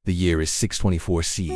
The year is 624 CE,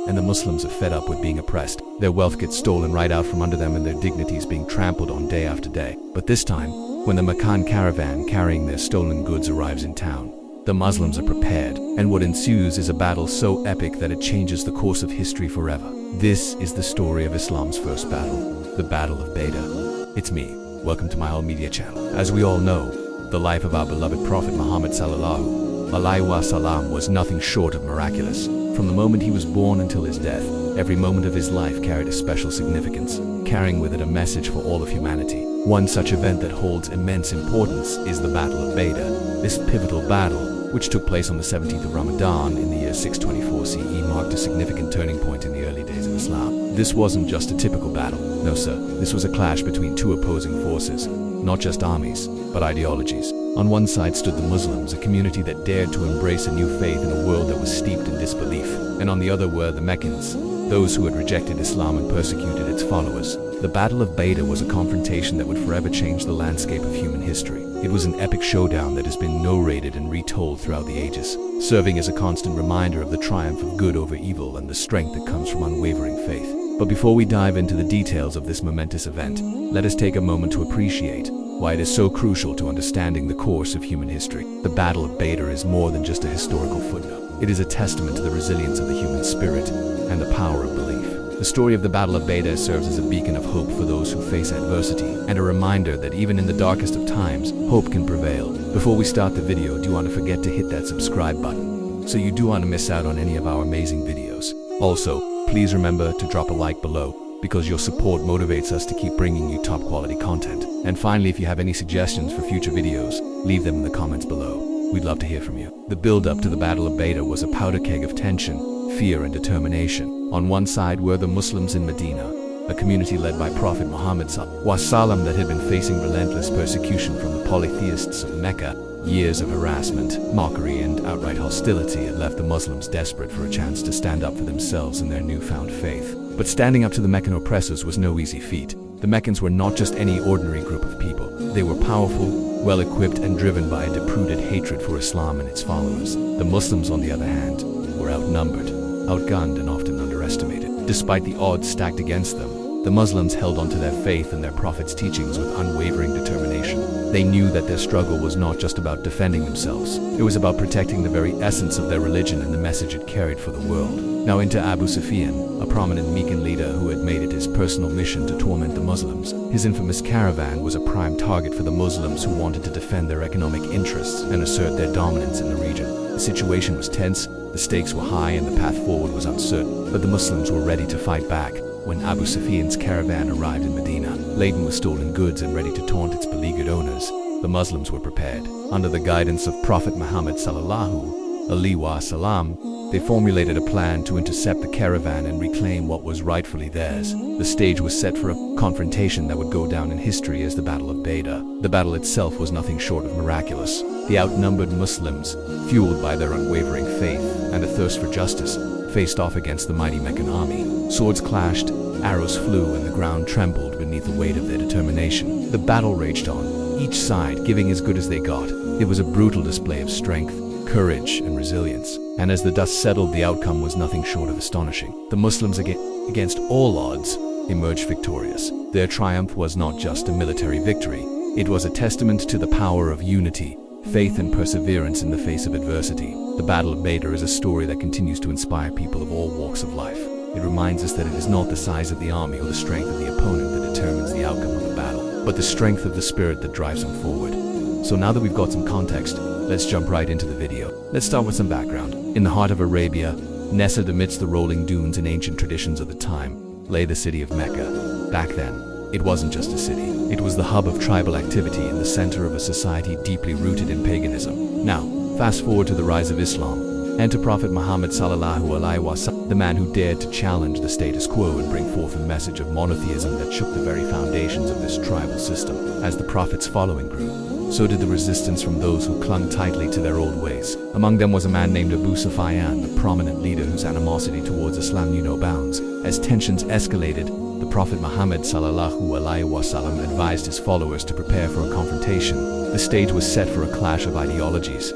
and the Muslims are fed up with being oppressed. Their wealth gets stolen right out from under them and their dignities being trampled on day after day. But this time, when the Meccan caravan carrying their stolen goods arrives in town, the Muslims are prepared, and what ensues is a battle so epic that it changes the course of history forever. This is the story of Islam's first battle, the Battle of Badr. It's me. Welcome to my Al Media channel. As we all know, the life of our beloved Prophet Muhammad sallallahu alaihi wasallam was nothing short of miraculous. From the moment he was born until his death, every moment of his life carried a special significance, carrying with it a message for all of humanity. One such event that holds immense importance is the Battle of Badr. This pivotal battle, which took place on the 17th of Ramadan in the year 624 CE, marked a significant turning point in the early days of Islam. This wasn't just a typical battle. No sir, this was a clash between two opposing forces, not just armies, but ideologies. On one side stood the Muslims, a community that dared to embrace a new faith in a world that was steeped in disbelief. And on the other were the Meccans, those who had rejected Islam and persecuted its followers. The Battle of Badr was a confrontation that would forever change the landscape of human history. It was an epic showdown that has been narrated and retold throughout the ages, serving as a constant reminder of the triumph of good over evil and the strength that comes from unwavering faith. But before we dive into the details of this momentous event, let us take a moment to appreciate why it is so crucial to understanding the course of human history. The Battle of Badr is more than just a historical footnote. It is a testament to the resilience of the human spirit and the power of belief. The story of the Battle of Badr serves as a beacon of hope for those who face adversity, and a reminder that even in the darkest of times, hope can prevail. Before we start the video, do you want to forget to hit that subscribe button, so you do want to miss out on any of our amazing videos. Also, please remember to drop a like below, because your support motivates us to keep bringing you top quality content. And finally, if you have any suggestions for future videos, leave them in the comments below. We'd love to hear from you. The build-up to the Battle of Badr was a powder keg of tension, fear and determination. On one side were the Muslims in Medina, a community led by Prophet Muhammad sallallahu that had been facing relentless persecution from the polytheists of Mecca. Years of harassment, mockery and outright hostility had left the Muslims desperate for a chance to stand up for themselves and their newfound faith. But standing up to the Meccan oppressors was no easy feat. The Meccans were not just any ordinary group of people. They were powerful, well-equipped and driven by a deep-rooted hatred for Islam and its followers. The Muslims, on the other hand, were outnumbered, outgunned and often underestimated. Despite the odds stacked against them, the Muslims held onto their faith and their Prophet's teachings with unwavering determination. They knew that their struggle was not just about defending themselves. It was about protecting the very essence of their religion and the message it carried for the world. Now enter Abu Sufyan, a prominent Meccan leader who had made it his personal mission to torment the Muslims. His infamous caravan was a prime target for the Muslims who wanted to defend their economic interests and assert their dominance in the region. The situation was tense, the stakes were high and the path forward was uncertain, but the Muslims were ready to fight back. When Abu Sufyan's caravan arrived in Medina, laden with stolen goods and ready to taunt its beleaguered owners, the Muslims were prepared. Under the guidance of Prophet Muhammad sallallahu alaihi wasallam, they formulated a plan to intercept the caravan and reclaim what was rightfully theirs. The stage was set for a confrontation that would go down in history as the Battle of Badr. The battle itself was nothing short of miraculous. The outnumbered Muslims, fueled by their unwavering faith and a thirst for justice, faced off against the mighty Meccan army. Swords clashed, arrows flew, and the ground trembled beneath the weight of their determination. The battle raged on, each side giving as good as they got. It was a brutal display of strength, courage, and resilience. And as the dust settled, the outcome was nothing short of astonishing. The Muslims, against all odds, emerged victorious. Their triumph was not just a military victory. It was a testament to the power of unity, faith and perseverance in the face of adversity. The Battle of Badr is a story that continues to inspire people of all walks of life. It reminds us that it is not the size of the army or the strength of the opponent that determines the outcome of the battle, but the strength of the spirit that drives them forward. So now that we've got some context, let's jump right into the video. Let's start with some background. In the heart of Arabia, nestled amidst the rolling dunes and ancient traditions of the time, lay the city of Mecca. Back then, it wasn't just a city. It was the hub of tribal activity and the center of a society deeply rooted in paganism. Now, fast forward to the rise of Islam. Enter Prophet Muhammad sallallahu alaihi wasallam, the man who dared to challenge the status quo and bring forth a message of monotheism that shook the very foundations of this tribal system. As the Prophet's following grew, so did the resistance from those who clung tightly to their old ways. Among them was a man named Abu Sufyan, a prominent leader whose animosity towards Islam knew no bounds. As tensions escalated, the Prophet Muhammad sallallahu alaihi wasallam advised his followers to prepare for a confrontation. The stage was set for a clash of ideologies.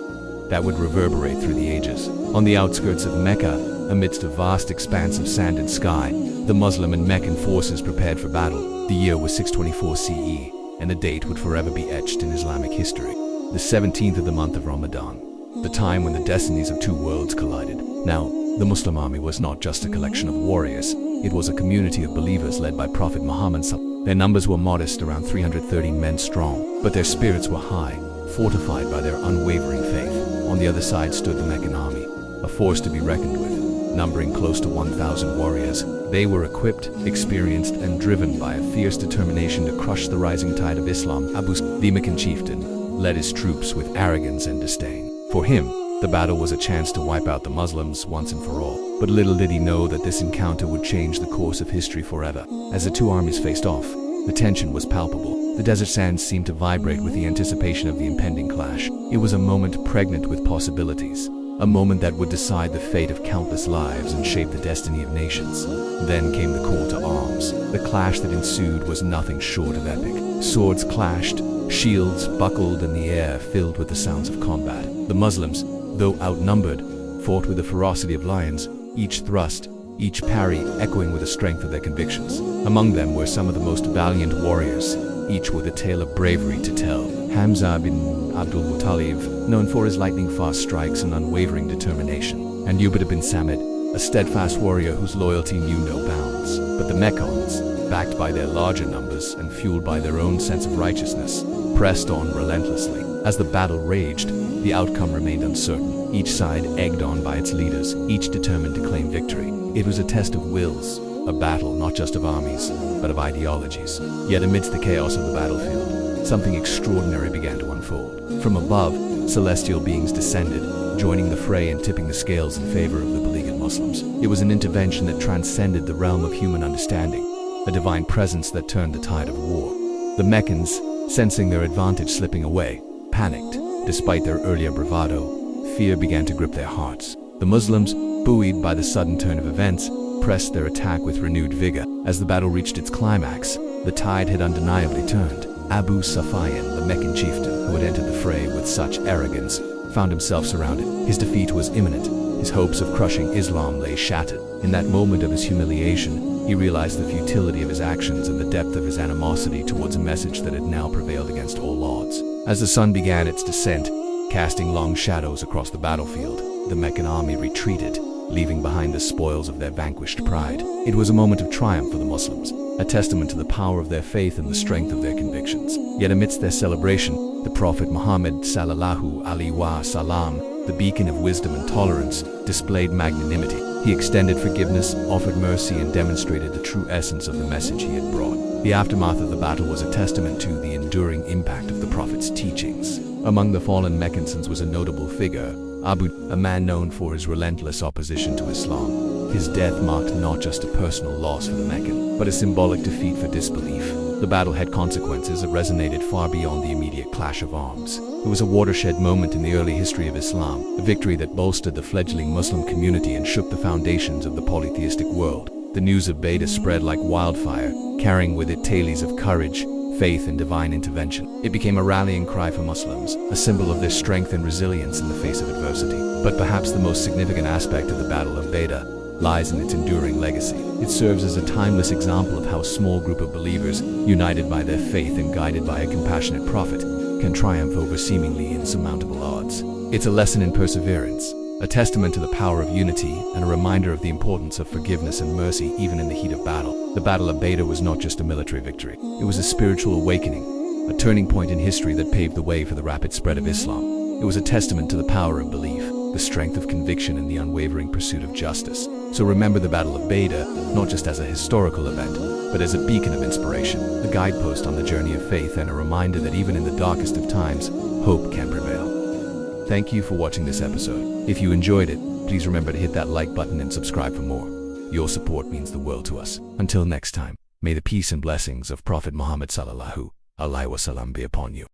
that would reverberate through the ages. On the outskirts of Mecca, amidst a vast expanse of sand and sky, the Muslim and Meccan forces prepared for battle. The year was 624 CE, and the date would forever be etched in Islamic history. The 17th of the month of Ramadan, the time when the destinies of two worlds collided. Now, the Muslim army was not just a collection of warriors, it was a community of believers led by Prophet Muhammad. Their numbers were modest, around 330 men strong, but their spirits were high, fortified by their unwavering faith. On the other side stood the Meccan army, a force to be reckoned with, numbering close to 1,000 warriors. They were equipped, experienced, and driven by a fierce determination to crush the rising tide of Islam. Abu, the Meccan chieftain, led his troops with arrogance and disdain. For him, the battle was a chance to wipe out the Muslims once and for all. But little did he know that this encounter would change the course of history forever. As the two armies faced off, the tension was palpable. The desert sands seemed to vibrate with the anticipation of the impending clash. It was a moment pregnant with possibilities, a moment that would decide the fate of countless lives and shape the destiny of nations. Then came the call to arms. The clash that ensued was nothing short of epic. Swords clashed, shields buckled, and the air filled with the sounds of combat. The Muslims, though outnumbered, fought with the ferocity of lions, each thrust, each parry echoing with the strength of their convictions. Among them were some of the most valiant warriors, each with a tale of bravery to tell. Hamza bin Abdul Muttalib, known for his lightning-fast strikes and unwavering determination, and Ubadah bin Samit, a steadfast warrior whose loyalty knew no bounds. But the Meccans, backed by their larger numbers and fueled by their own sense of righteousness, pressed on relentlessly. As the battle raged, the outcome remained uncertain, each side egged on by its leaders, each determined to claim victory. It was a test of wills, a battle not just of armies, but of ideologies. Yet amidst the chaos of the battlefield, something extraordinary began to unfold. From above, celestial beings descended, joining the fray and tipping the scales in favor of the beleaguered Muslims. It was an intervention that transcended the realm of human understanding, a divine presence that turned the tide of war. The Meccans, sensing their advantage slipping away, panicked. Despite their earlier bravado, fear began to grip their hearts. The Muslims, buoyed by the sudden turn of events, pressed their attack with renewed vigor. As the battle reached its climax, the tide had undeniably turned. Abu Sufyan, the Meccan chieftain who had entered the fray with such arrogance, found himself surrounded. His defeat was imminent. His hopes of crushing Islam lay shattered. In that moment of his humiliation, he realized the futility of his actions and the depth of his animosity towards a message that had now prevailed against all odds. As the sun began its descent, casting long shadows across the battlefield, the Meccan army retreated, leaving behind the spoils of their vanquished pride. It was a moment of triumph for the Muslims, a testament to the power of their faith and the strength of their convictions. Yet amidst their celebration, the Prophet Muhammad sallallahu alaihi wasallam, the beacon of wisdom and tolerance, displayed magnanimity. He extended forgiveness, offered mercy, and demonstrated the true essence of the message he had brought. The aftermath of the battle was a testament to the enduring impact of the Prophet's teachings. Among the fallen Meccans was a notable figure, Abu, a man known for his relentless opposition to Islam. His death marked not just a personal loss for the Meccan, but a symbolic defeat for disbelief. The battle had consequences that resonated far beyond the immediate clash of arms. It was a watershed moment in the early history of Islam, a victory that bolstered the fledgling Muslim community and shook the foundations of the polytheistic world. The news of Beda spread like wildfire, carrying with it tales of courage, faith, and divine intervention. It became a rallying cry for Muslims, a symbol of their strength and resilience in the face of adversity. But perhaps the most significant aspect of the Battle of Beda lies in its enduring legacy. It serves as a timeless example of how a small group of believers, united by their faith and guided by a compassionate prophet, can triumph over seemingly insurmountable odds. It's a lesson in perseverance, a testament to the power of unity, and a reminder of the importance of forgiveness and mercy even in the heat of battle. The Battle of Beda was not just a military victory. It was a spiritual awakening, a turning point in history that paved the way for the rapid spread of Islam. It was a testament to the power of belief, the strength of conviction, and the unwavering pursuit of justice. So remember the Battle of Beda, not just as a historical event, but as a beacon of inspiration, a guidepost on the journey of faith, and a reminder that even in the darkest of times, hope can prevail. Thank you for watching this episode. If you enjoyed it, please remember to hit that like button and subscribe for more. Your support means the world to us. Until next time, may the peace and blessings of Prophet Muhammad sallallahu alaihi wasallam be upon you.